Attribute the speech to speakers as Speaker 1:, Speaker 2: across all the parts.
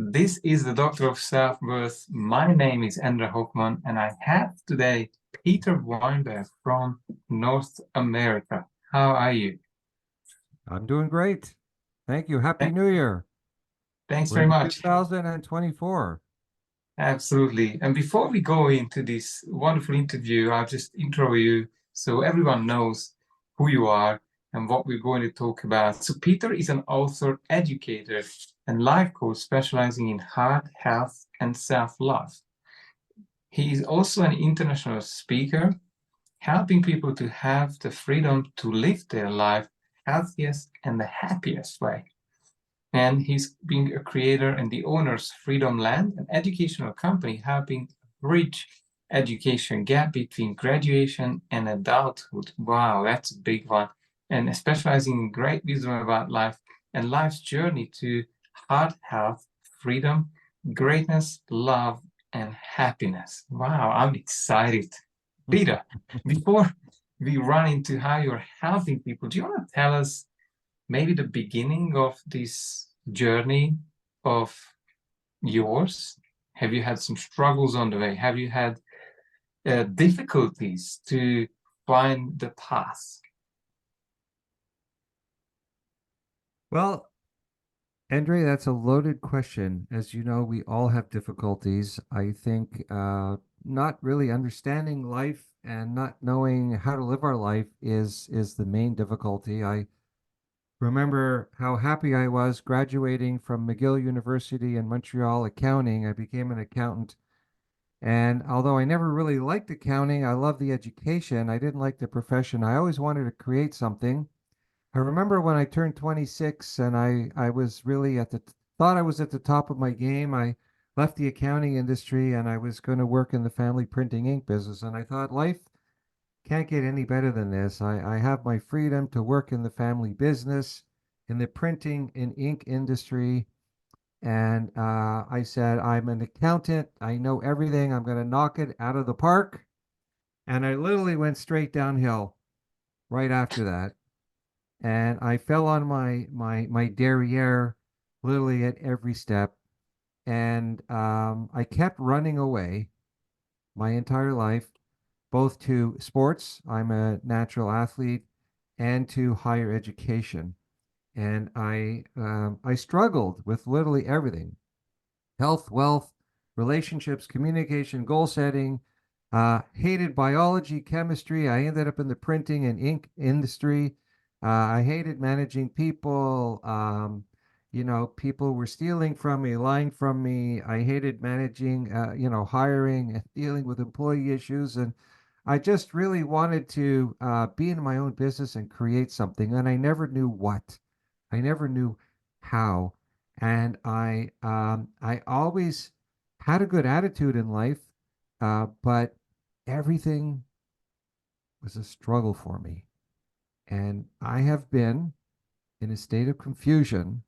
Speaker 1: This is the Doctor of Self-Worth. My name is Andrea Hoffman, and I have today Peter Wainberg from North America. How are you?
Speaker 2: I'm doing great. Thank you. Happy
Speaker 1: Th-
Speaker 2: New Year.
Speaker 1: Thanks
Speaker 2: We're
Speaker 1: very
Speaker 2: in
Speaker 1: much.
Speaker 2: 2024.
Speaker 1: Absolutely. And before we go into this wonderful interview, I'll just intro you so everyone knows who you are and what we're going to talk about. So, Peter is an author, educator, and life coach specializing in heart, health, and self-love. He is also an international speaker, helping people to have the freedom to live their life healthiest and the happiest way. And he's being a creator and the owner's Freedomland, an educational company helping bridge education gap between graduation and adulthood. Wow, that's a big one. And specializing in great wisdom about life and life's journey to heart health, freedom, greatness, love, and happiness. Wow, I'm excited. Peter, before we run into how you're helping people, do you want to tell us maybe the beginning of this journey of yours? Have you had some struggles on the way? Have you had difficulties to find the path?
Speaker 2: Well, Andre, that's a loaded question. As you know, we all have difficulties. I think not really understanding life and not knowing how to live our life is the main difficulty. I remember how happy I was graduating from McGill University in Montreal accounting. I became an accountant. And although I never really liked accounting, I loved the education. I didn't like the profession. I always wanted to create something. I remember when I turned 26 and I was really thought I was at the top of my game. I left the accounting industry and I was going to work in the family printing ink business. And I thought life can't get any better than this. I have my freedom to work in the family business, in the printing and ink industry. And I said, I'm an accountant. I know everything. I'm going to knock it out of the park. And I literally went straight downhill right after that. And I fell on my derriere literally at every step. And I kept running away my entire life, both to sports. I'm a natural athlete, and to higher education. And I struggled with literally everything: health, wealth, relationships, communication, goal setting. Hated biology, chemistry. I ended up in the printing and ink industry. I hated managing people. People were stealing from me, lying from me. I hated managing, hiring and dealing with employee issues. And I just really wanted to be in my own business and create something. And I never knew what. I never knew how. And I always had a good attitude in life, but everything was a struggle for me. And I have been in a state of confusion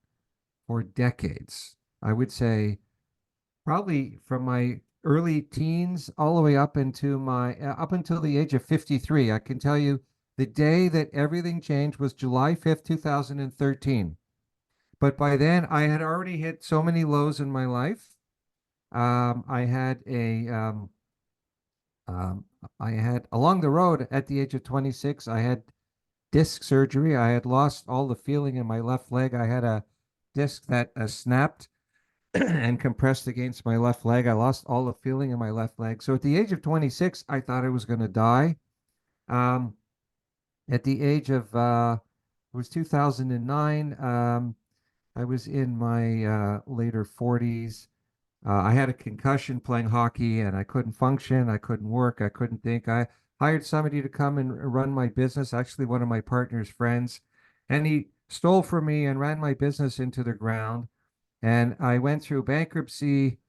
Speaker 2: for decades. I would say probably from my early teens all the way up until the age of 53. I can tell you the day that everything changed was July 5th, 2013. But by then, I had already hit so many lows in my life. I had um, I had along the road at the age of 26, I had disc surgery. I had lost all the feeling in my left leg. I had a disc that snapped and compressed against my left leg. I lost all the feeling in my left leg. So at the age of 26, I thought I was going to die. Um, at the age of, it was 2009. I was in my later 40s. I had a concussion playing hockey and I couldn't function. I couldn't work. I couldn't think. I hired somebody to come and run my business, actually, one of my partner's friends. And he stole from me and ran my business into the ground. And I went through bankruptcy.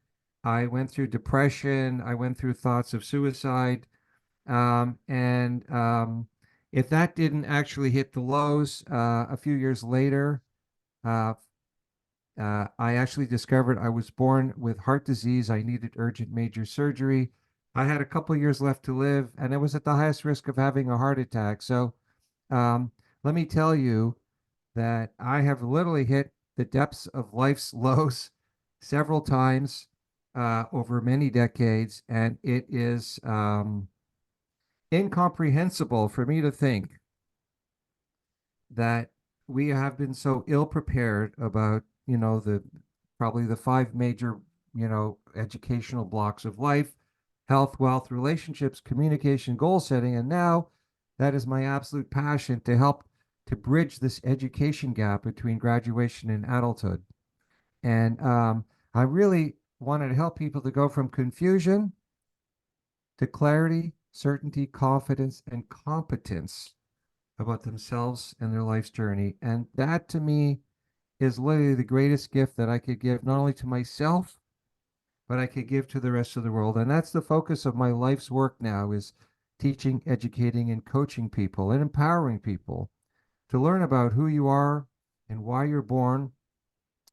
Speaker 2: I went through depression. I went through thoughts of suicide. And if that didn't actually hit the lows, a few years later, uh, I actually discovered I was born with heart disease. I needed urgent major surgery. I had a couple years left to live, and I was at the highest risk of having a heart attack. So um, let me tell you that I have literally hit the depths of life's lows several times over many decades, and it is incomprehensible for me to think that we have been so ill prepared about, the probably the five major, educational blocks of life: health, wealth, relationships, communication, goal setting. And now that is my absolute passion, to help to bridge this education gap between graduation and adulthood. And I really wanted to help people to go from confusion to clarity, certainty, confidence, and competence about themselves and their life's journey. And that to me is literally the greatest gift that I could give, not only to myself, but I could give to the rest of the world. And that's the focus of my life's work now, is teaching, educating, and coaching people and empowering people to learn about who you are and why you're born.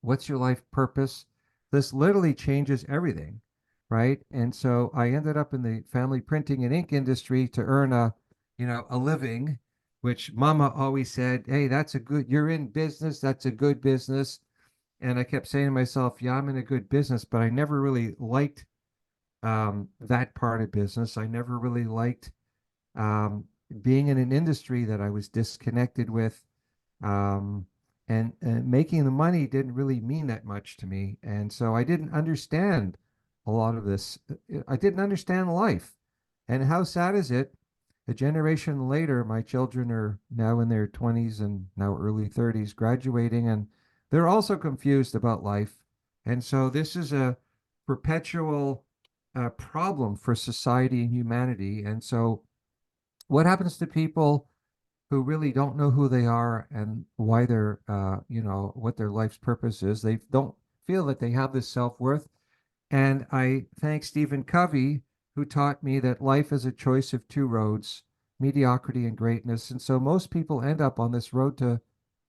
Speaker 2: What's your life purpose? This literally changes everything, right? And so I ended up in the family printing and ink industry to earn a living, which mama always said, "Hey, you're in business, that's a good business." And I kept saying to myself, "Yeah, I'm in a good business," but I never really liked that part of business. I never really liked um, being in an industry that I was disconnected with, um, and making the money didn't really mean that much to me. And so I didn't understand a lot of this. I didn't understand life. And how sad is it? A generation later, my children are now in their 20s and now early 30s, graduating, and they're also confused about life. And so this is a perpetual problem for society and humanity. And so, what happens to people who really don't know who they are and why they're, what their life's purpose is? They don't feel that they have this self worth. And I thank Stephen Covey, who taught me that life is a choice of two roads: mediocrity and greatness. And so most people end up on this road to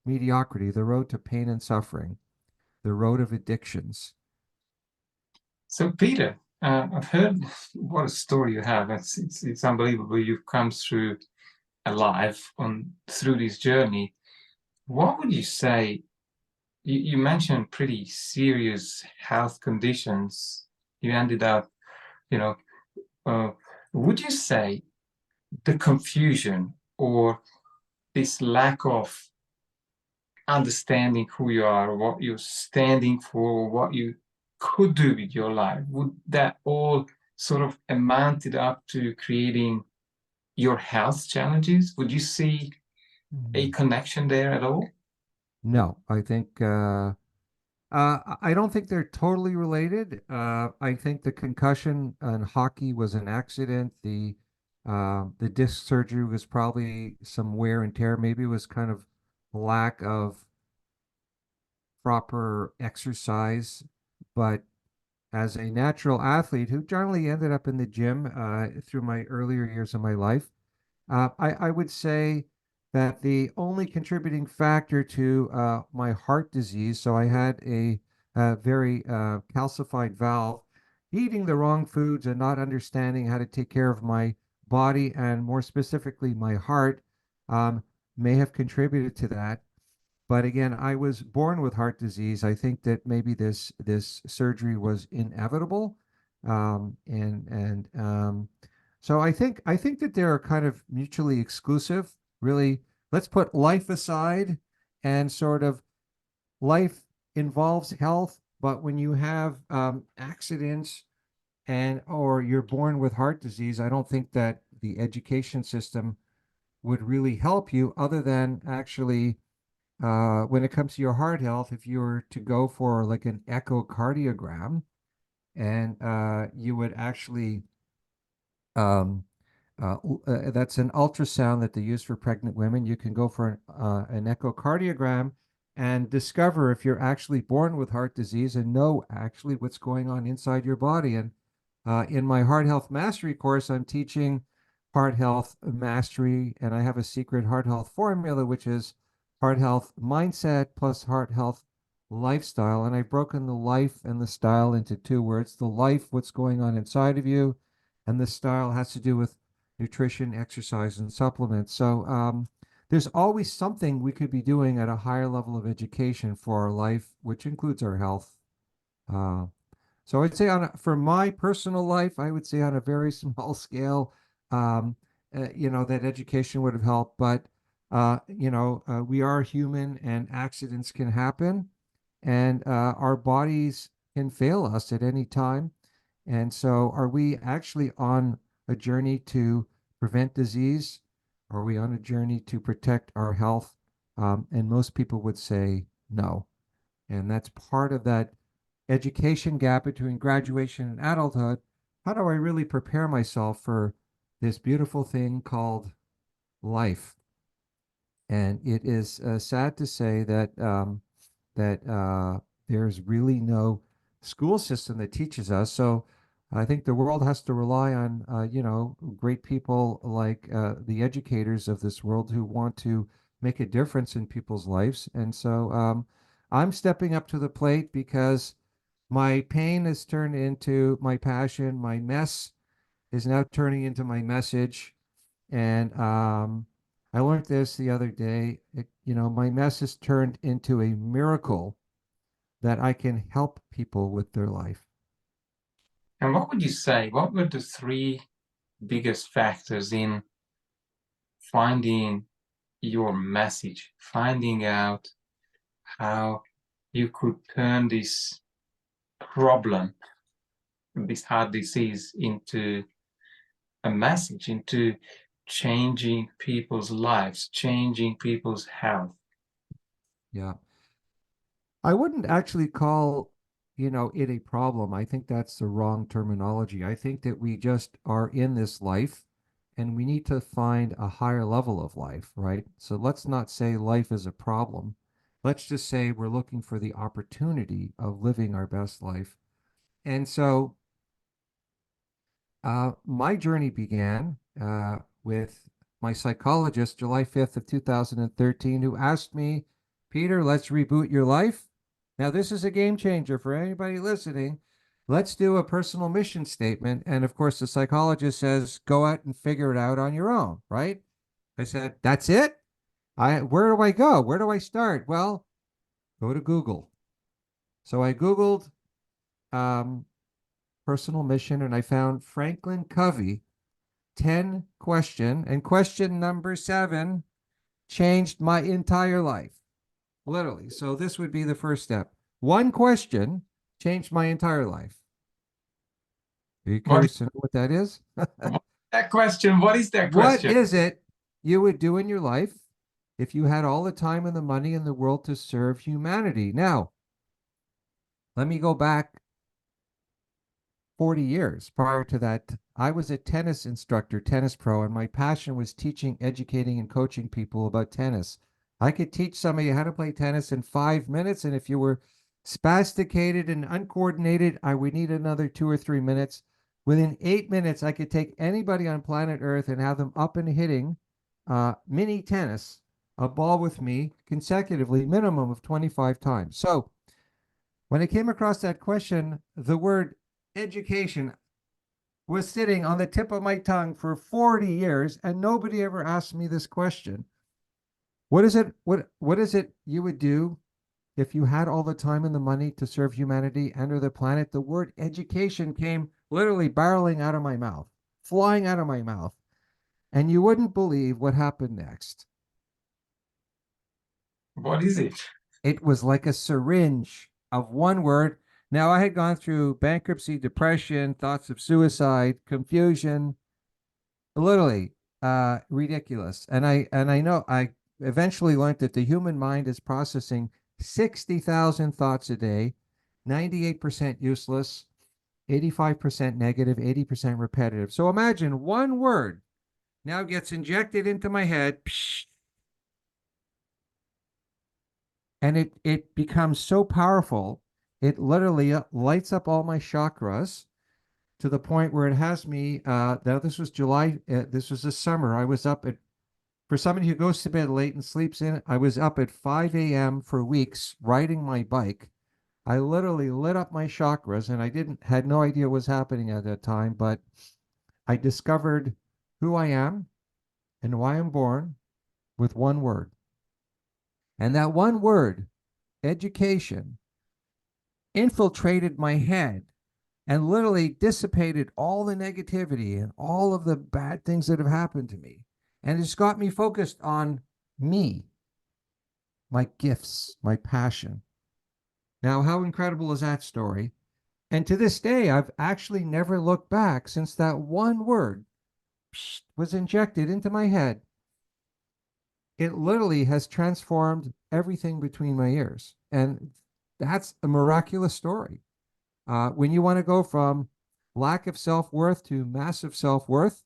Speaker 2: mediocrity, the road to pain and suffering, the road of addictions.
Speaker 1: So, Peter, I've heard what a story you have. It's unbelievable. You've come through alive on through this journey. What would you say? You mentioned pretty serious health conditions. You ended up, you know, uh, would you say the confusion or this lack of understanding who you are, what you're standing for, what you could do with your life, would that all sort of amounted up to creating your health challenges? Would you see a
Speaker 2: Mm.
Speaker 1: connection there at all?
Speaker 2: No, I think I don't think they're totally related. I think the concussion in hockey was an accident. The disc surgery was probably some wear and tear. Maybe it was kind of lack of proper exercise. But as a natural athlete who generally ended up in the gym through my earlier years of my life, I would say that the only contributing factor to my heart disease, so I had a very calcified valve, eating the wrong foods and not understanding how to take care of my body and more specifically my heart, um, may have contributed to that. But again, I was born with heart disease. I think that maybe this surgery was inevitable, and so I think that they're kind of mutually exclusive. Really, let's put life aside, and sort of life involves health, but when you have accidents and or you're born with heart disease, I don't think that the education system would really help you, other than actually when it comes to your heart health, if you were to go for like an echocardiogram, and you would actually, um, that's an ultrasound that they use for pregnant women. You can go for an echocardiogram and discover if you're actually born with heart disease and know actually what's going on inside your body. And in my Heart Health Mastery course, I'm teaching Heart Health Mastery, and I have a secret heart health formula, which is heart health mindset plus heart health lifestyle. And I've broken the life and the style into two words: the life, what's going on inside of you, and the style has to do with nutrition, exercise, and supplements. So there's always something we could be doing at a higher level of education for our life, which includes our health. Uh, so I'd say for my personal life, I would say on a very small scale, um, that education would have helped. But we are human, and accidents can happen, and our bodies can fail us at any time. And so, are we actually on a journey to prevent disease? Are we on a journey to protect our health? And most people would say no. And that's part of that education gap between graduation and adulthood. How do I really prepare myself for this beautiful thing called life? And it is sad to say that there's really no school system that teaches us. So I think the world has to rely on great people like the educators of this world who want to make a difference in people's lives. And so I'm stepping up to the plate because my pain has turned into my passion. My mess is now turning into my message. And I learned this the other day. My mess has turned into a miracle that I can help people with their life.
Speaker 1: And what would you say? What were the three biggest factors in finding your message, finding out how you could turn this problem, this heart disease, into a message, into changing people's lives, changing people's health?
Speaker 2: Yeah. I wouldn't actually call, it a problem. I think that's the wrong terminology. I think that we just are in this life and we need to find a higher level of life, right? So let's not say life is a problem. Let's just say we're looking for the opportunity of living our best life. And so my journey began with my psychologist, July 5th of 2013, who asked me, Peter, let's reboot your life. Now, this is a game changer for anybody listening. Let's do a personal mission statement. And of course, the psychologist says, go out and figure it out on your own, right? I said, that's it? Where do I go? Where do I start? Well, go to Google. So I Googled um, personal mission and I found Franklin Covey 10 question, and question number 7 changed my entire life, literally. So this would be the first step. One question changed my entire life. Are you
Speaker 1: What is
Speaker 2: curious to know what that is?
Speaker 1: that question? What is that
Speaker 2: What
Speaker 1: question?
Speaker 2: is it you would do in your life if you had all the time and the money in the world to serve humanity? Now, let me go back 40 years. Prior to that, I was a tennis instructor, tennis pro, and my passion was teaching, educating, and coaching people about tennis. I could teach somebody how to play tennis in 5 minutes, and if you were spasticated and uncoordinated, I would need another 2 or 3 minutes. Within 8 minutes, I could take anybody on planet Earth and have them up and hitting mini tennis, a ball with me consecutively, minimum of 25 times. So when I came across that question, the word education was sitting on the tip of my tongue for 40 years, and nobody ever asked me this question. What is it you would do if you had all the time and the money to serve humanity and or the planet? The word education came literally barreling out of my mouth, flying out of my mouth, and you wouldn't believe what happened next.
Speaker 1: What is it?
Speaker 2: It was like a syringe of one word. Now, I had gone through bankruptcy, depression, thoughts of suicide, confusion, literally ridiculous. And I know I eventually learned that the human mind is processing 60,000 thoughts a day, 98% useless, 85% negative, 80% repetitive. So imagine one word now gets injected into my head, and it becomes so powerful. It literally lights up all my chakras to the point where it has me. Now this was July. This was the summer. I was up at, for somebody who goes to bed late and sleeps in, I was up at 5 a.m. for weeks riding my bike. I literally lit up my chakras, and I didn't had no idea what was happening at that time, but I discovered who I am and why I'm born with one word. And that one word, education, infiltrated my head and literally dissipated all the negativity and all of the bad things that have happened to me. And it's got me focused on me, my gifts, my passion. Now, how incredible is that story? And to this day, I've actually never looked back since that one word was injected into my head. It literally has transformed everything between my ears. And that's a miraculous story. When you want to go from lack of self-worth to massive self-worth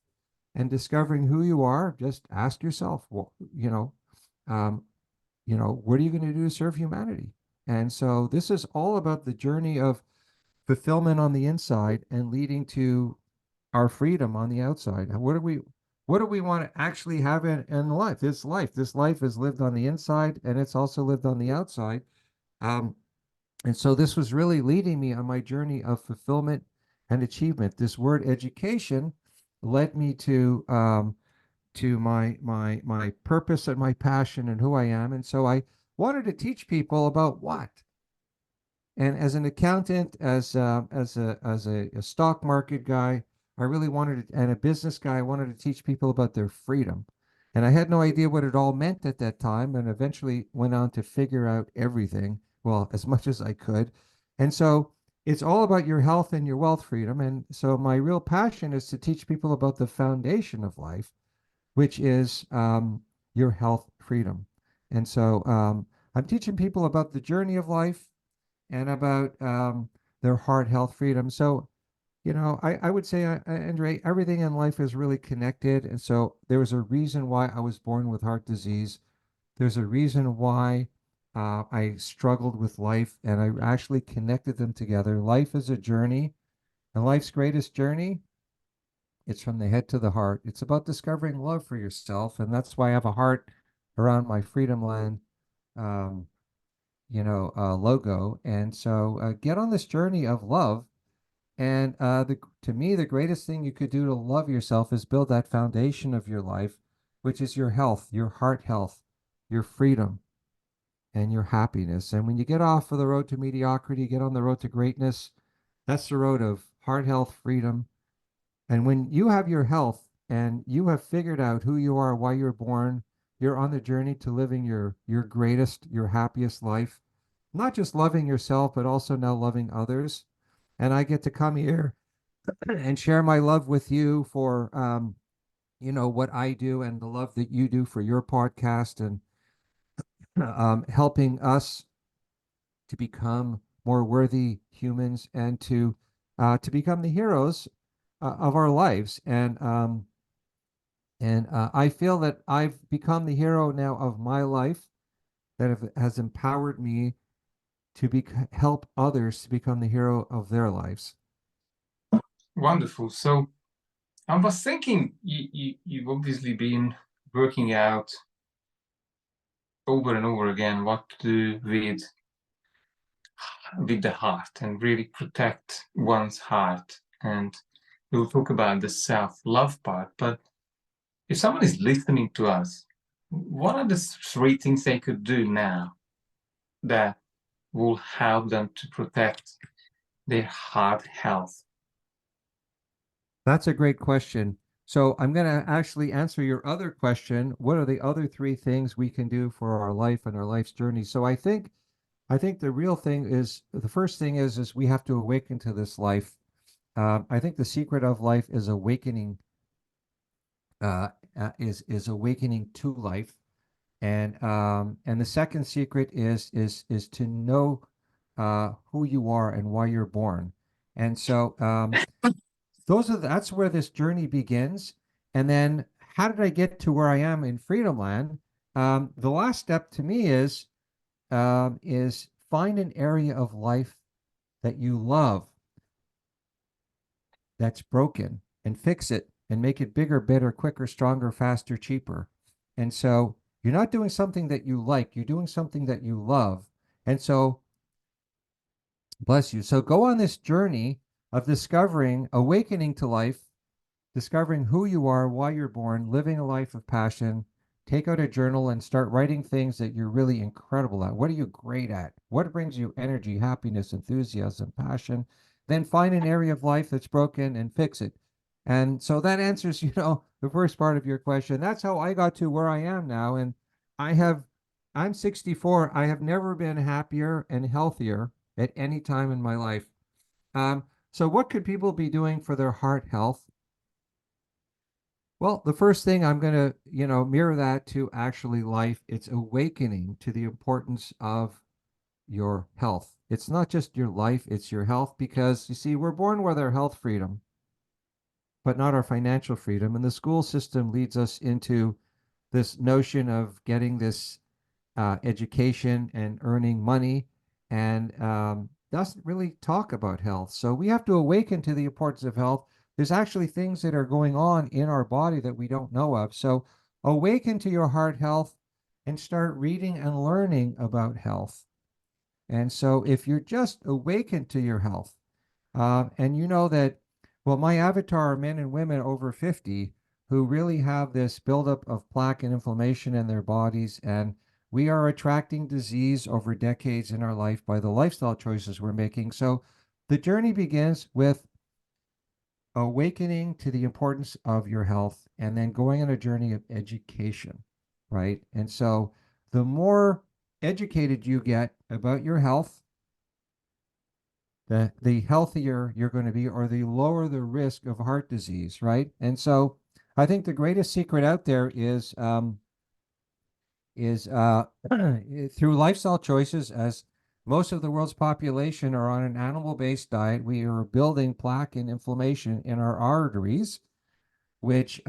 Speaker 2: and discovering who you are, just ask yourself, well, um, what are you going to do to serve humanity? And so this is all about the journey of fulfillment on the inside and leading to our freedom on the outside. What do we want to actually have in life? This life is lived on the inside and it's also lived on the outside. Um, and so this was really leading me on my journey of fulfillment and achievement. This word education led me to my purpose and my passion and who I am. And so I wanted to teach people about what. And as an accountant, as a stock market guy, I really wanted to, and a business guy, I wanted to teach people about their freedom. And I had no idea what it all meant at that time, and eventually went on to figure out everything, well, as much as I could. And so it's all about your health and your wealth freedom. And so my real passion is to teach people about the foundation of life, which is your health freedom. And so I'm teaching people about the journey of life and about their heart health freedom. So, I would say, Andre, everything in life is really connected. And so there was a reason why I was born with heart disease. There's a reason why I struggled with life, and I actually connected them together. Life is a journey, and life's greatest journey, it's from the head to the heart. It's about discovering love for yourself. And that's why I have a heart around my Freedomland um, logo. And so get on this journey of love. And to me, the greatest thing you could do to love yourself is build that foundation of your life, which is your health, your heart health, your freedom, and your happiness. And when you get off of the road to mediocrity, get on the road to greatness, that's the road of heart health, freedom. And when you have your health and you have figured out who you are, why you're born, you're on the journey to living your greatest, your happiest life, not just loving yourself, but also now loving others. And I get to come here and share my love with you for what I do and the love that you do for your podcast and helping us to become more worthy humans and to become the heroes of our lives. And I feel that I've become the hero now of my life that has empowered me to help others to become the hero of their lives.
Speaker 1: Wonderful. So I was thinking you've obviously been working out over and over again what to do with the heart and really protect one's heart. And we'll talk about the self-love part. But if someone is listening to us, what are the 3 things they could do now that will help them to protect their heart health?
Speaker 2: That's a great question. So I'm going to actually answer your other question. What are the other 3 things we can do for our life and our life's journey? So I think the real thing is the first thing is we have to awaken to this life. I think the secret of life is awakening, is awakening to life, and the second secret is to know who you are and why you're born. And so that's where this journey begins. And then how did I get to where I am in Freedomland? The last step to me is find an area of life that you love that's broken and fix it and make it bigger, better, quicker, stronger, faster, cheaper. And so you're not doing something that you like, you're doing something that you love. And so, bless you. So go on this journey of discovering, awakening to life, discovering who you are, why you're born, living a life of passion, take out a journal and start writing things that you're really incredible at. What are you great at? What brings you energy, happiness, enthusiasm, passion? Then find an area of life that's broken and fix it. And so that answers, the first part of your question. That's how I got to where I am now. And I have, I'm 64. I have never been happier and healthier at any time in my life. So what could people be doing for their heart health? Well, the first thing I'm going to, mirror that to actually life. It's awakening to the importance of your health. It's not just your life, it's your health, because you see, we're born with our health freedom, but not our financial freedom. And the school system leads us into this notion of getting this education and earning money, and doesn't really talk about health. So we have to awaken to the importance of health. There's actually things that are going on in our body that we don't know of. So awaken to your heart health and start reading and learning about health. And so if you're just awakened to your health, and you know that, well, my avatar are men and women over 50 who really have this buildup of plaque and inflammation in their bodies. And we are attracting disease over decades in our life by the lifestyle choices we're making. So the journey begins with awakening to the importance of your health and then going on a journey of education, right? And so the more educated you get about your health, the healthier you're going to be, or the lower the risk of heart disease, right? And so I think the greatest secret out there is through lifestyle choices. As most of the world's population are on an animal-based diet, we are building plaque and inflammation in our arteries, which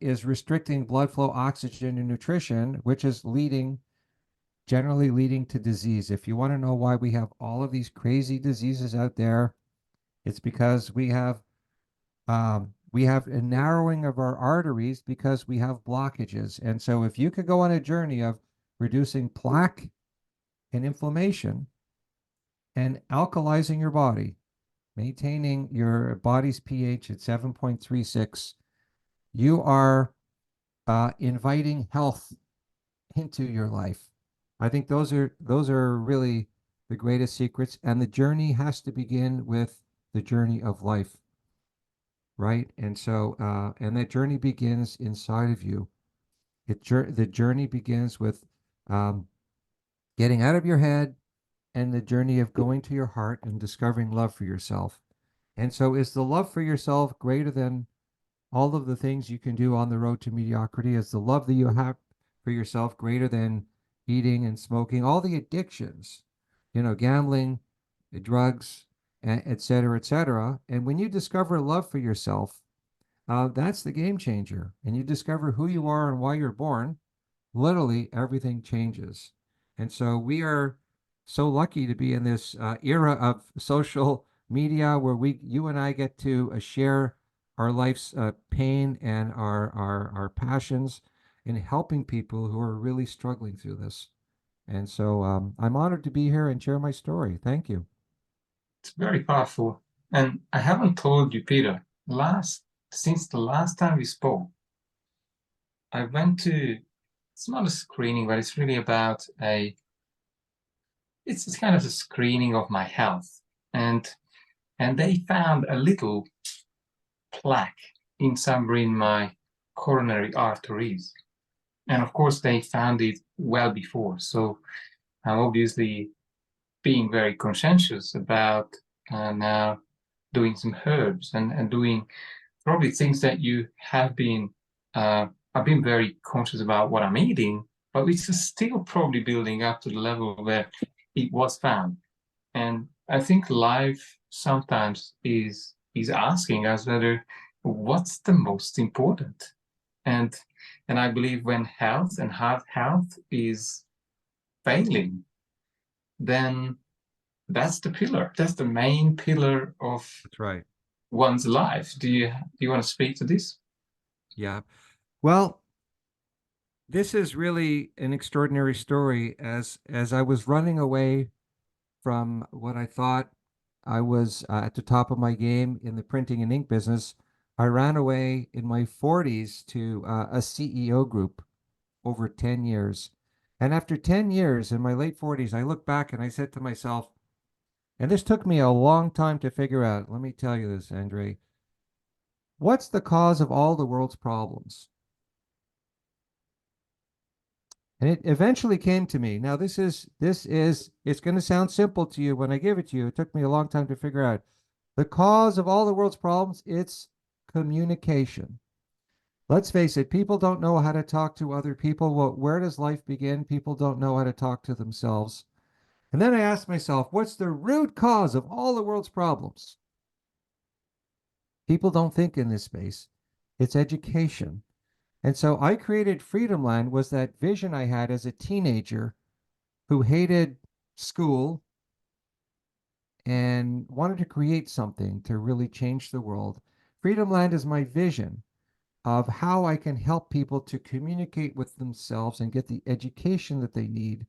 Speaker 2: is restricting blood flow, oxygen, and nutrition, which is generally leading to disease. If you want to know why we have all of these crazy diseases out there, it's because we have a narrowing of our arteries because we have blockages. And so if you could go on a journey of reducing plaque and inflammation and alkalizing your body, maintaining your body's pH at 7.36, you are inviting health into your life. I think those are really the greatest secrets, and the journey has to begin with the journey of life, right? And so, and that journey begins inside of you. The journey begins with um, getting out of your head, and the journey of going to your heart and discovering love for yourself. And so, is the love for yourself greater than all of the things you can do on the road to mediocrity? Is the love that you have for yourself greater than eating and smoking, all the addictions, gambling, drugs, et cetera, et cetera? And when you discover love for yourself, that's the game changer. And you discover who you are and why you're born, literally everything changes. And so we are so lucky to be in this era of social media where you and I get to share our life's pain and our passions in helping people who are really struggling through this. And so I'm honored to be here and share my story. Thank you.
Speaker 1: It's very powerful. And I haven't told you, Peter, since the last time we spoke, I went to, it's not a screening, but it's really about it's kind of a screening of my health. And they found a little plaque in somewhere in my coronary arteries. And of course, they found it well before. So I'm obviously being very conscientious about now doing some herbs and doing probably things that you have been. I've been very conscious about what I'm eating, but it's still probably building up to the level where it was found. And I think life sometimes is asking us whether what's the most important. And and I believe when health and heart health is failing, then that's the pillar. That's the main pillar of
Speaker 2: That's right.
Speaker 1: one's life. Do you want to speak to this?
Speaker 2: Yeah. Well, this is really an extraordinary story. As I was running away from what I thought I was at the top of my game in the printing and ink business, I ran away in my 40s to a CEO group. over 10 years. And after 10 years in my late 40s, I look back and I said to myself, and this took me a long time to figure out, let me tell you this, Andre, what's the cause of all the world's problems? And it eventually came to me. Now, it's going to sound simple to you when I give it to you. It took me a long time to figure out. The cause of all the world's problems, it's communication. Let's face it, people don't know how to talk to other people. Well, where does life begin? People don't know how to talk to themselves. And then I asked myself, what's the root cause of all the world's problems? People don't think in this space. It's education. And so I created Freedomland, was that vision I had as a teenager who hated school and wanted to create something to really change the world. Freedomland is my vision of how I can help people to communicate with themselves and get the education that they need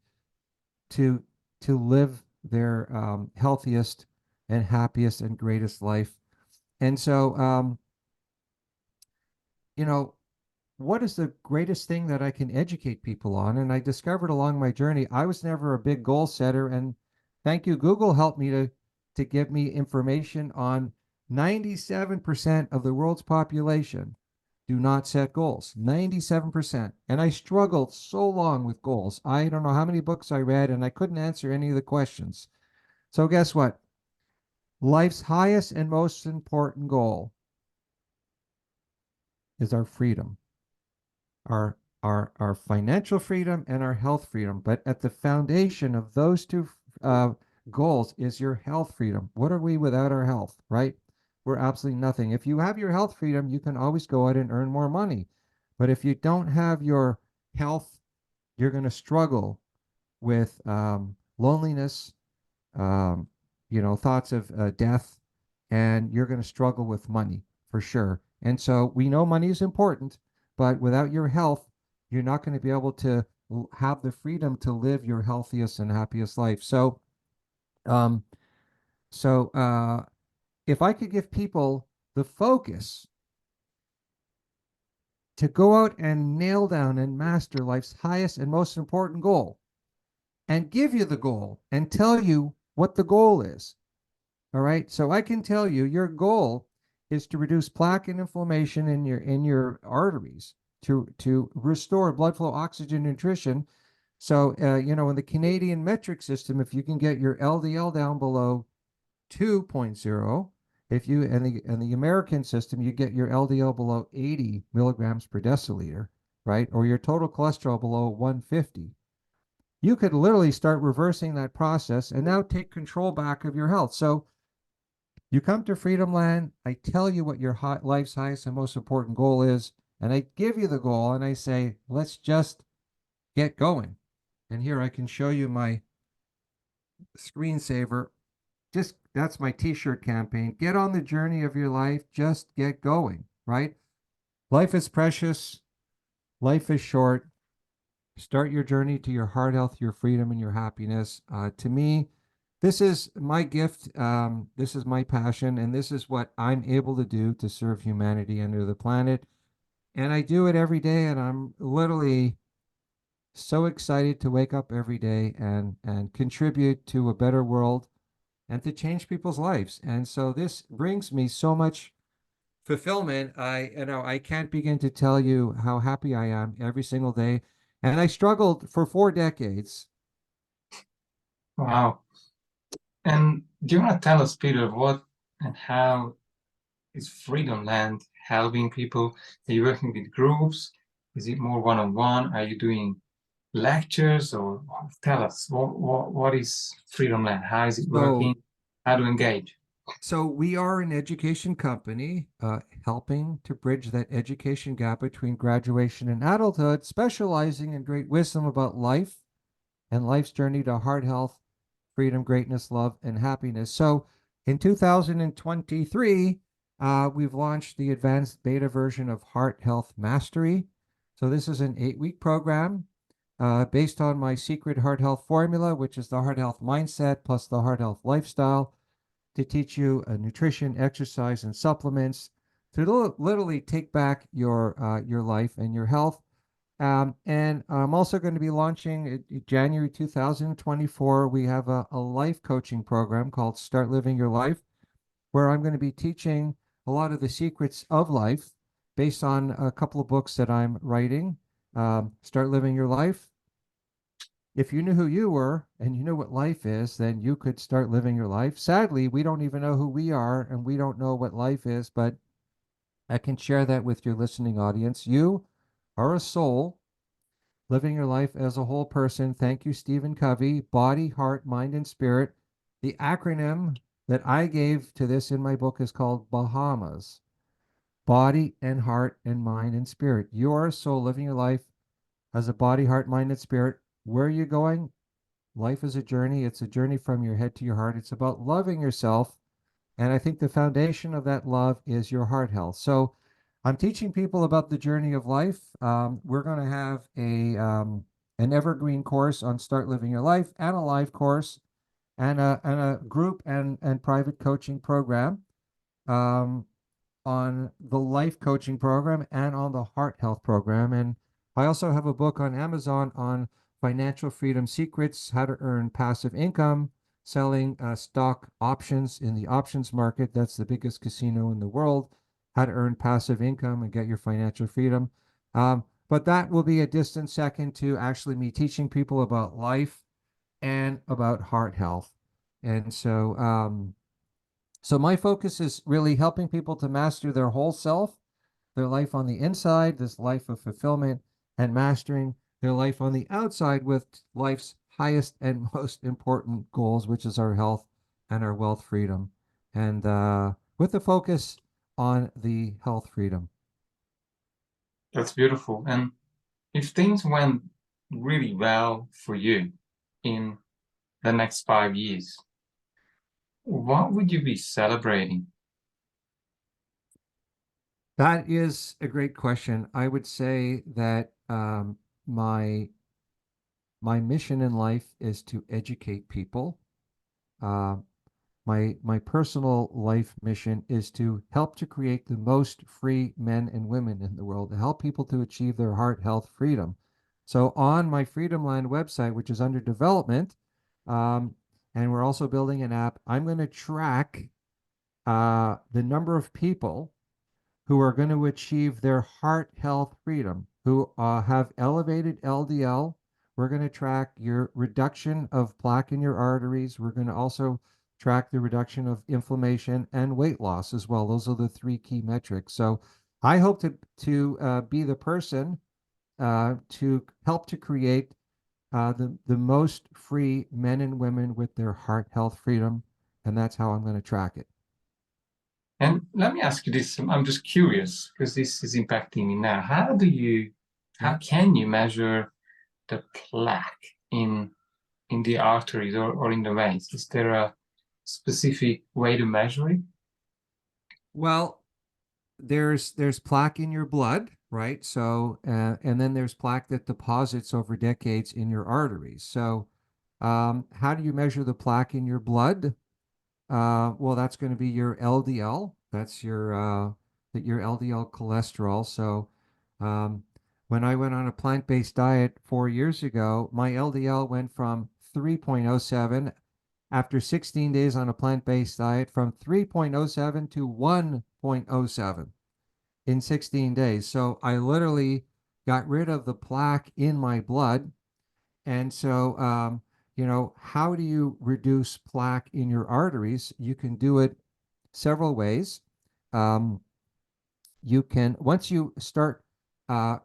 Speaker 2: to live their healthiest and happiest and greatest life. And so, you know, what is the greatest thing that I can educate people on? And I discovered along my journey, I was never a big goal setter. And thank you, Google helped me to give me information on 97% of the world's population do not set goals. 97%. And I struggled so long with goals. I don't know how many books I read, and I couldn't answer any of the questions. So guess what? Life's highest and most important goal is our freedom, our financial freedom and our health freedom. But at the foundation of those two goals is your health freedom. What are we without our health, right? We're absolutely nothing. If you have your health freedom, you can always go out and earn more money. But if you don't have your health, you're going to struggle with loneliness, thoughts of death, and you're going to struggle with money for sure. And so we know money is important, but without your health, you're not going to be able to have the freedom to live your healthiest and happiest life. So, um, if I could give people the focus to go out and nail down and master life's highest and most important goal, and give you the goal and tell you what the goal is. All right. So I can tell you your goal is to reduce plaque and inflammation in your arteries, to restore blood flow, oxygen, nutrition. So in the Canadian metric system, if you can get your LDL down below 2.0, if you and the American system, you get your LDL below 80 milligrams per deciliter, right? Or your total cholesterol below 150. You could literally start reversing that process and now take control back of your health. So you come to Freedomland, I tell you what your life's highest and most important goal is, and I give you the goal and I say, let's just get going. And here I can show you my screensaver. Just that's my t-shirt campaign. Get on the journey of your life, just get going, right? Life is precious, life is short. Start your journey to your heart health, your freedom, and your happiness. To me, this is my gift. This is my passion, and this is what I'm able to do to serve humanity and to the planet. And I do it every day, and I'm literally so excited to wake up every day and contribute to a better world and to change people's lives. And so this brings me so much fulfillment. I can't begin to tell you how happy I am every single day. And I struggled for 4 decades.
Speaker 1: Wow. And do you want to tell us, Peter, what and how is Freedomland helping people? Are you working with groups? Is it more one-on-one? Are you doing lectures? Or tell us, what is Freedomland? How is it working? How to engage?
Speaker 2: So we are an education company helping to bridge that education gap between graduation and adulthood, specializing in great wisdom about life and life's journey to heart health, freedom, greatness, love, and happiness. So in 2023, we've launched the advanced beta version of Heart Health Mastery. So this is an 8-week program based on my secret heart health formula, which is the heart health mindset plus the heart health lifestyle, to teach you nutrition, exercise, and supplements to literally take back your life and your health. And I'm also going to be launching January 2024. We have a life coaching program called Start Living Your Life, where I'm going to be teaching a lot of the secrets of life based on a couple of books that I'm writing. Start Living Your Life. If you knew who you were and you knew what life is, then you could start living your life. Sadly, we don't even know who we are and we don't know what life is, but I can share that with your listening audience. You are a soul living your life as a whole person. Thank you, Stephen Covey. Body, heart, mind, and spirit. The acronym that I gave to this in my book is called Bahamas. Body and heart and mind and spirit. You are a soul living your life as a body, heart, mind, and spirit. Where are you going? Life is a journey. It's a journey from your head to your heart. It's about loving yourself. And I think the foundation of that love is your heart health. So I'm teaching people about the journey of life. We're going to have an evergreen course on Start Living Your Life and a live course and a group and private coaching program. On the life coaching program and on the heart health program. And I also have a book on Amazon on financial freedom secrets, how to earn passive income, selling stock options in the options market. That's the biggest casino in the world, how to earn passive income and get your financial freedom. But that will be a distant second to actually me teaching people about life and about heart health. And so my focus is really helping people to master their whole self, their life on the inside, this life of fulfillment, and mastering their life on the outside with life's highest and most important goals, which is our health and our wealth freedom. And with the focus on the health freedom.
Speaker 1: That's beautiful. And if things went really well for you in the next 5 years, what would you be celebrating?
Speaker 2: That is a great question. I would say that my my mission in life is to educate people. Uh, my personal life mission is to help to create the most free men and women in the world, to help people to achieve their heart health freedom. So on my Freedomland website, which is under development, um, and we're also building an app, I'm going to track the number of people who are going to achieve their heart health freedom, who have elevated LDL. We're going to track your reduction of plaque in your arteries. We're going to also track the reduction of inflammation and weight loss as well. Those are the three key metrics. So I hope to be the person to help to create the most free men and women with their heart health freedom. And that's how I'm going to track it.
Speaker 1: And let me ask you this, I'm just curious because this is impacting me now. How can you measure the plaque in the arteries or in the veins? Is there a specific way to measure it?
Speaker 2: Well, there's plaque in your blood, right? So and then there's plaque that deposits over decades in your arteries. So how do you measure the plaque in your blood? Well, that's going to be your LDL. That's your LDL cholesterol. So um, when I went on a plant-based diet 4 years ago, my LDL went from 3.07 after 16 days on a plant-based diet, from 3.07 to 1.07 in 16 days. So I literally got rid of the plaque in my blood. And so, how do you reduce plaque in your arteries? You can do it several ways. Um, you can, once you start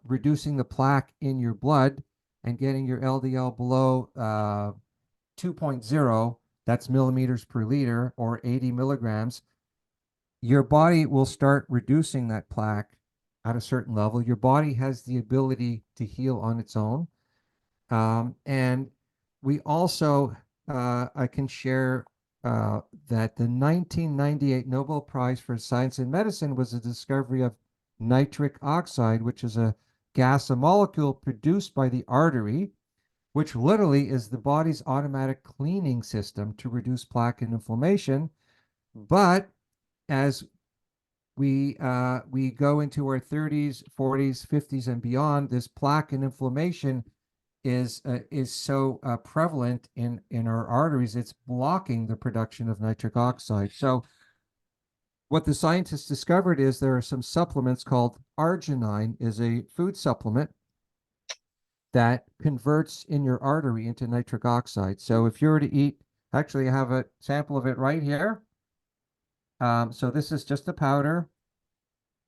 Speaker 2: reducing the plaque in your blood and getting your LDL below 2.0, that's millimeters per liter or 80 milligrams, your body will start reducing that plaque at a certain level. Your body has the ability to heal on its own. And we also, I can share that the 1998 Nobel Prize for Science and Medicine was a discovery of nitric oxide, which is a gas, a molecule produced by the artery, which literally is the body's automatic cleaning system to reduce plaque and inflammation. But as we go into our 30s, 40s, 50s, and beyond, this plaque and inflammation is so prevalent in our arteries. It's blocking the production of nitric oxide. So what the scientists discovered is there are some supplements called arginine, is a food supplement that converts in your artery into nitric oxide. So if you were to eat, actually I have a sample of it right here. So this is just a powder,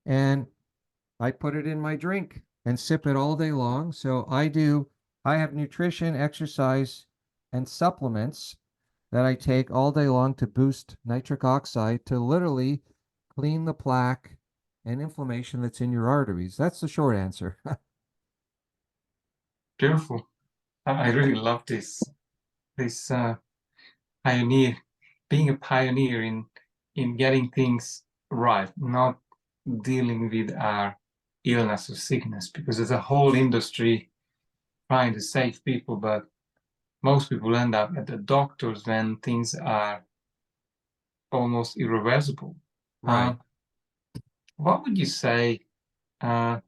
Speaker 2: and I put it in my drink and sip it all day long. So I have nutrition, exercise, and supplements that I take all day long to boost nitric oxide, to literally clean the plaque and inflammation that's in your arteries. That's the short answer.
Speaker 1: Beautiful. I really love this pioneer, being a pioneer in getting things right, not dealing with our illness or sickness, because there's a whole industry trying to save people, but most people end up at the doctors when things are almost irreversible.
Speaker 2: Right.
Speaker 1: What would you say? Uh,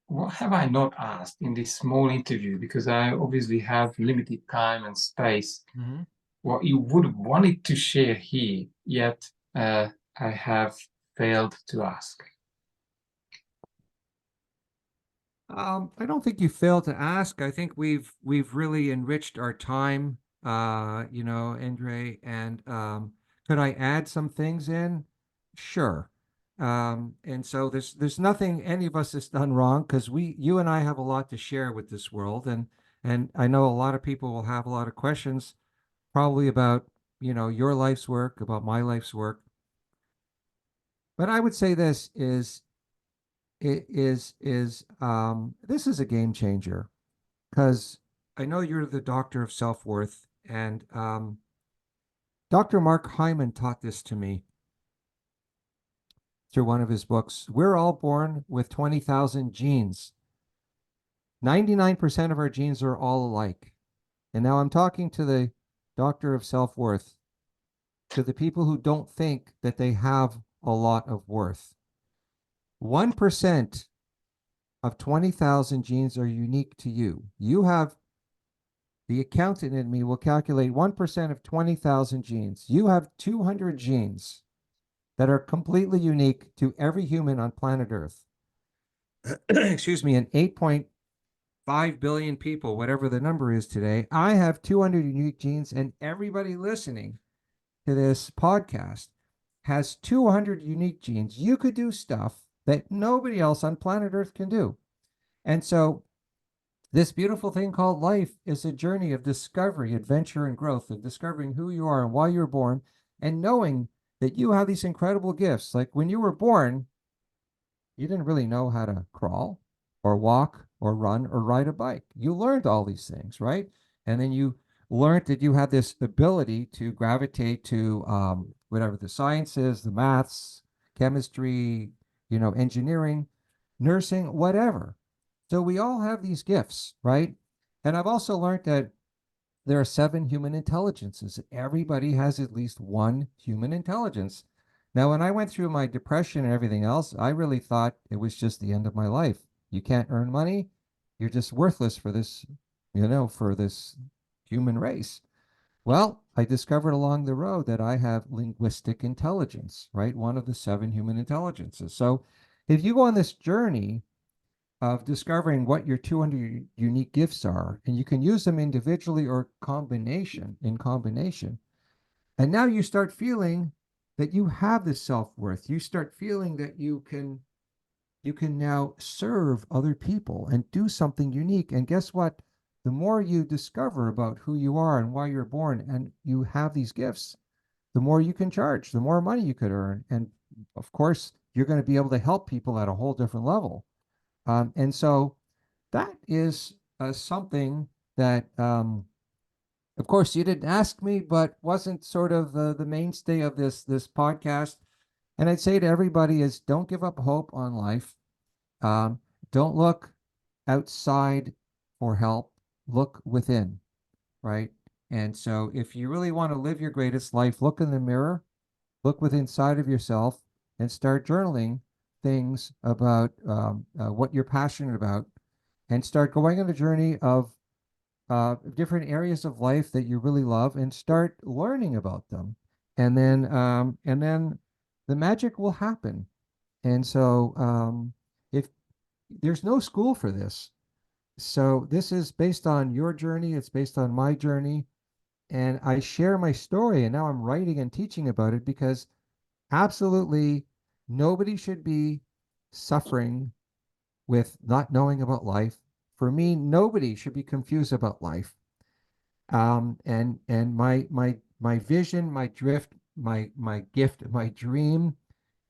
Speaker 1: what have I not asked in this small interview? Because I obviously have limited time and space.
Speaker 2: Mm-hmm.
Speaker 1: What you would have wanted to share here, yet I have failed to ask.
Speaker 2: I don't think you failed to ask. I think we've really enriched our time, Andre. And could I add some things in? Sure. And so there's nothing any of us has done wrong, because you and I have a lot to share with this world, and I know a lot of people will have a lot of questions, probably about your life's work, about my life's work. But I would say this is a game changer, because I know you're the doctor of self-worth, and Dr. Mark Hyman taught this to me through one of his books. We're all born with 20,000 genes. 99% of our genes are all alike. And now I'm talking to the doctor of self-worth, to the people who don't think that they have a lot of worth. 1% of 20,000 genes are unique to you. The accountant in me will calculate 1% of 20,000 genes. You have 200 genes that are completely unique to every human on planet Earth. Excuse me, and 8.5 billion people, whatever the number is today. I have 200 unique genes, and everybody listening to this podcast has 200 unique genes. You could do stuff that nobody else on planet Earth can do. And so this beautiful thing called life is a journey of discovery, adventure, and growth, of discovering who you are and why you're born, and knowing that you have these incredible gifts. Like when you were born, you didn't really know how to crawl or walk or run or ride a bike. You learned all these things, right? And then you learned that you had this ability to gravitate to whatever the science is, the maths, chemistry, engineering, nursing, whatever. So we all have these gifts, right? And I've also learned that there are 7 human intelligences. Everybody has at least one human intelligence. Now, when I went through my depression and everything else, I really thought it was just the end of my life. You can't earn money. You're just worthless for this, for this human race. Well, I discovered along the road that I have linguistic intelligence, right? One of the 7 human intelligences. So if you go on this journey of discovering what your 200 unique gifts are, and you can use them individually or in combination, and now you start feeling that you have this self-worth. You start feeling that you can now serve other people and do something unique. And guess what? The more you discover about who you are and why you're born, and you have these gifts, the more you can charge, the more money you could earn. And of course, you're going to be able to help people at a whole different level. And so that is something that, of course, you didn't ask me, but wasn't sort of the mainstay of this podcast. And I'd say to everybody is, don't give up hope on life. Um, don't look outside for help. Look within, right? And so if you really want to live your greatest life, look in the mirror look within inside of yourself and start journaling things about what you're passionate about, and start going on a journey of different areas of life that you really love, and start learning about them, and then the magic will happen. And so if there's no school for this, so this is based on your journey, it's based on my journey, and I share my story, and now I'm writing and teaching about it because absolutely nobody should be suffering with not knowing about life. For me, nobody should be confused about life. And my vision, my drift, my gift, my dream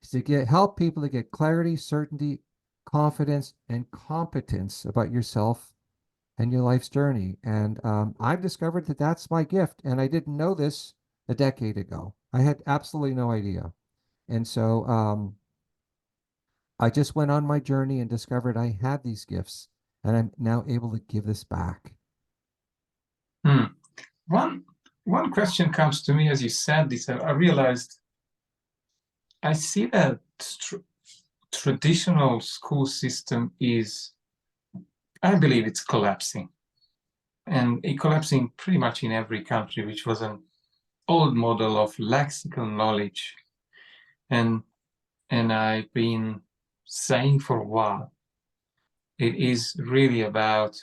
Speaker 2: is to help people to get clarity, certainty, confidence, and competence about yourself and your life's journey. And I've discovered that that's my gift, and I didn't know this a decade ago. I had absolutely no idea. And so I just went on my journey and discovered I had these gifts, and I'm now able to give this back.
Speaker 1: Hmm. One question comes to me as you said this. I realized I see that traditional school system is, I believe it's collapsing, and it collapsing pretty much in every country, which was an old model of lexical knowledge. And I've been saying for a while, it is really about,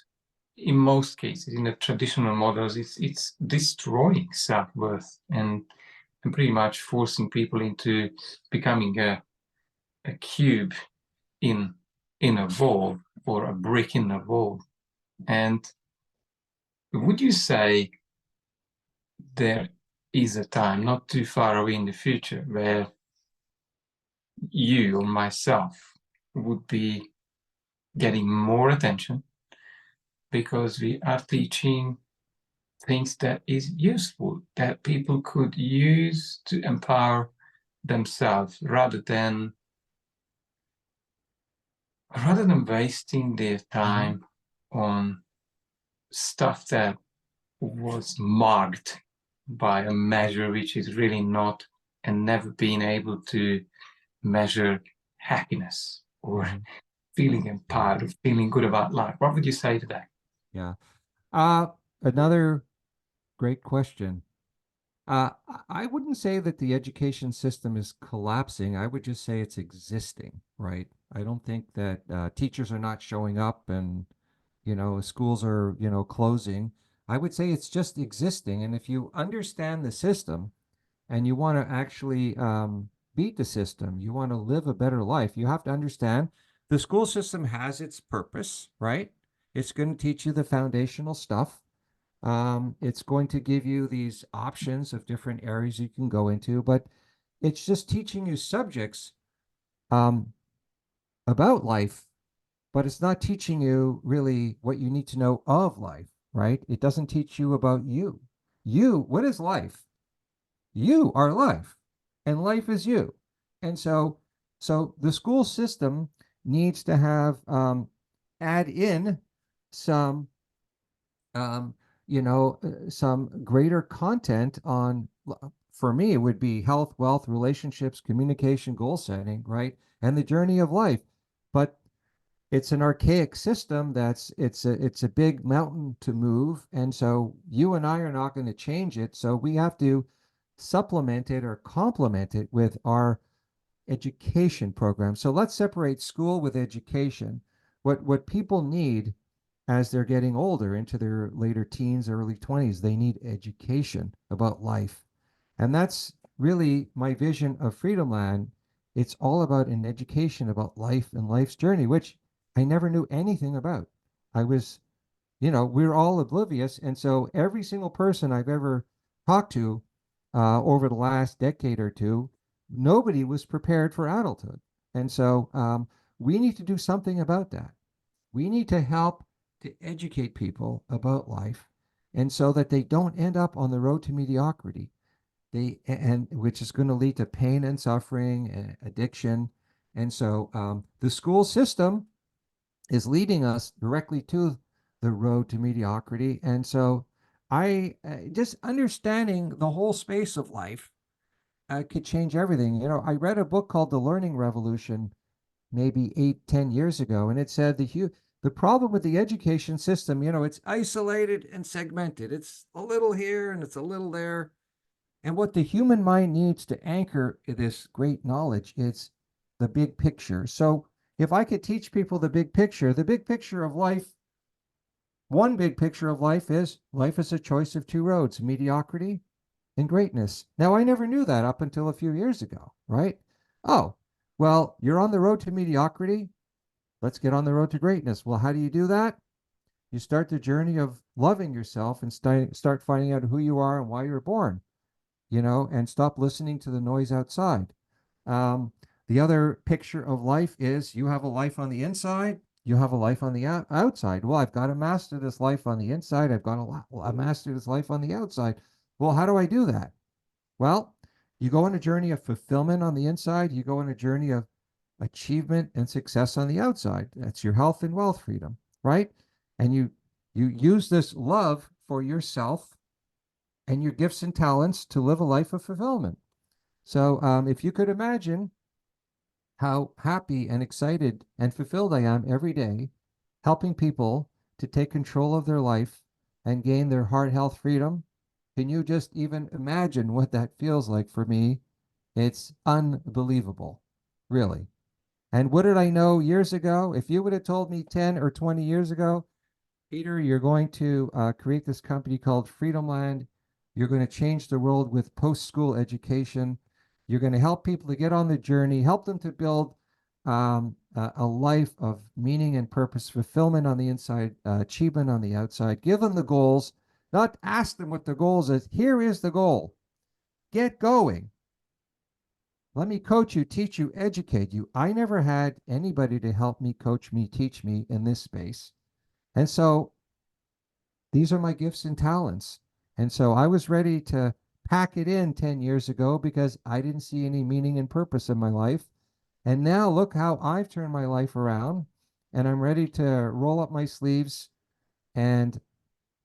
Speaker 1: in most cases, in the traditional models, it's destroying self-worth and pretty much forcing people into becoming a cube in a wall, or a brick in a wall. And would you say there is a time not too far away in the future where you or myself would be getting more attention because we are teaching things that is useful, that people could use to empower themselves, rather than wasting their time on stuff that was marked by a measure which is really not, and never being able to measure happiness or feeling empowered or feeling good about life. What would you say to that?
Speaker 2: Yeah. Uh, Another great question. I wouldn't say that the education system is collapsing. I would just say it's existing, right? I don't think that teachers are not showing up, and, schools are, closing. I would say it's just existing. And if you understand the system and you want to actually beat the system, you want to live a better life, you have to understand the school system has its purpose, right? It's going to teach you the foundational stuff. It's going to give you these options of different areas you can go into, but it's just teaching you subjects um, about life, but it's not teaching you really what you need to know of life, right? It doesn't teach you about you. What is life? You are life, and life is you. And so the school system needs to have add in some um, some greater content on, for me, it would be health, wealth, relationships, communication, goal setting, right? And the journey of life. But it's an archaic system it's a big mountain to move. And so you and I are not going to change it. So we have to supplement it or complement it with our education program. So let's separate school with education. What people need as they're getting older into their later teens, early 20s, they need education about life. And that's really my vision of Freedomland. It's all about an education about life and life's journey, which I never knew anything about. I was, we're all oblivious. And so every single person I've ever talked to over the last decade or two, nobody was prepared for adulthood. And so we need to do something about that. We need to help to educate people about life, and so that they don't end up on the road to mediocrity. And which is going to lead to pain and suffering and addiction. And so the school system is leading us directly to the road to mediocrity. And so I just understanding the whole space of life could change everything. You know, I read a book called The Learning Revolution maybe 8, 10 years ago, and it said the problem with the education system, you know, it's isolated and segmented. It's a little here and it's a little there. And what the human mind needs to anchor this great knowledge is the big picture. So if I could teach people the big picture of life, one big picture of life is a choice of two roads, mediocrity and greatness. Now, I never knew that up until a few years ago, right? Oh, well, you're on the road to mediocrity. Let's get on the road to greatness. Well, how do you do that? You start the journey of loving yourself and start finding out who you are and why you were born, you know, and stop listening to the noise outside. Um, the other picture of life is you have a life on the inside, you have a life on the outside. Well, I've got to master this life on the inside. I've got to master this life on the outside. Well, how do I do that? Well, you go on a journey of fulfillment on the inside, you go on a journey of achievement and success on the outside. That's your health and wealth freedom, right? And you use this love for yourself and your gifts and talents to live a life of fulfillment. So if you could imagine how happy and excited and fulfilled I am every day, helping people to take control of their life and gain their heart health freedom, can you just even imagine what that feels like for me? It's unbelievable, really. And what did I know years ago? If you would have told me 10 or 20 years ago, Peter, you're going to create this company called Freedomland. You're going to change the world with post-school education. You're going to help people to get on the journey, help them to build a life of meaning and purpose, fulfillment on the inside, achievement on the outside. Give them the goals, not ask them what the goals is. Here is the goal. Get going. Let me coach you, teach you, educate you. I never had anybody to help me, coach me, teach me in this space. And so these are my gifts and talents. And so I was ready to pack it in 10 years ago because I didn't see any meaning and purpose in my life. And now look how I've turned my life around, and I'm ready to roll up my sleeves and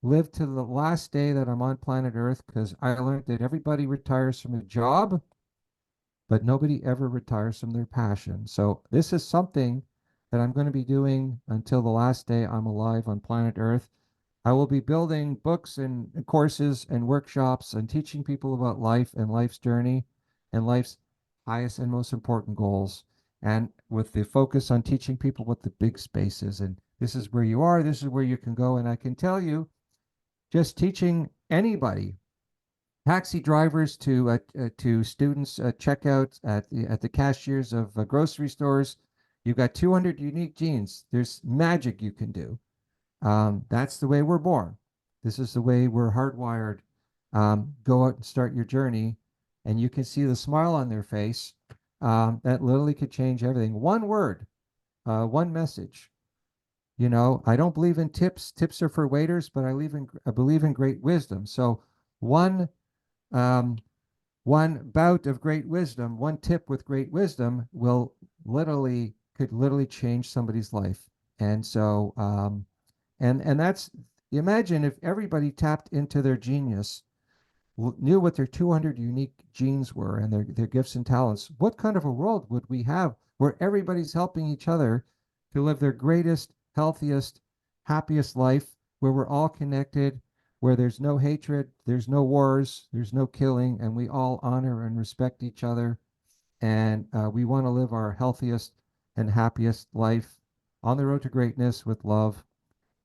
Speaker 2: live to the last day that I'm on planet Earth, because I learned that everybody retires from a job, but nobody ever retires from their passion. So this is something that I'm going to be doing until the last day I'm alive on planet Earth. I will be building books and courses and workshops and teaching people about life and life's journey and life's highest and most important goals. And with the focus on teaching people what the big space is. And this is where you are, this is where you can go. And I can tell you, just teaching anybody, taxi drivers to students checkouts at the cashiers of grocery stores. You've got 200 unique genes. There's magic you can do. That's the way we're born. This is the way we're hardwired. Go out and start your journey, and you can see the smile on their face. That literally could change everything. One word, one message. You know, I don't believe in tips. Tips are for waiters, but I believe in great wisdom. So one um, one bout of great wisdom, one tip with great wisdom could literally change somebody's life. And so and that's, imagine if everybody tapped into their genius, knew what their 200 unique genes were and their gifts and talents. What kind of a world would we have where everybody's helping each other to live their greatest, healthiest, happiest life, where we're all connected, where there's no hatred, there's no wars, there's no killing, and we all honor and respect each other. And we want to live our healthiest and happiest life on the road to greatness with love,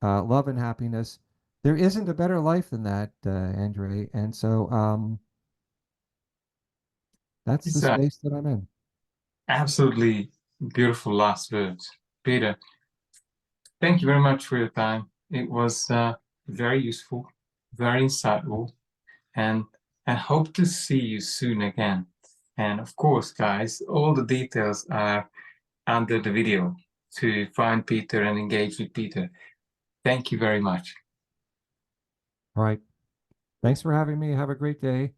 Speaker 2: love and happiness. There isn't a better life than that, Andre. And so that's the
Speaker 1: It's
Speaker 2: space that I'm in.
Speaker 1: absolutely beautiful last words. Peter, thank you very much for your time. It was very useful, very insightful, and I hope to see you soon again. And of course, guys, all the details are under the video to find Peter and engage with Peter. Thank you very much.
Speaker 2: All right. Thanks for having me. Have a great day.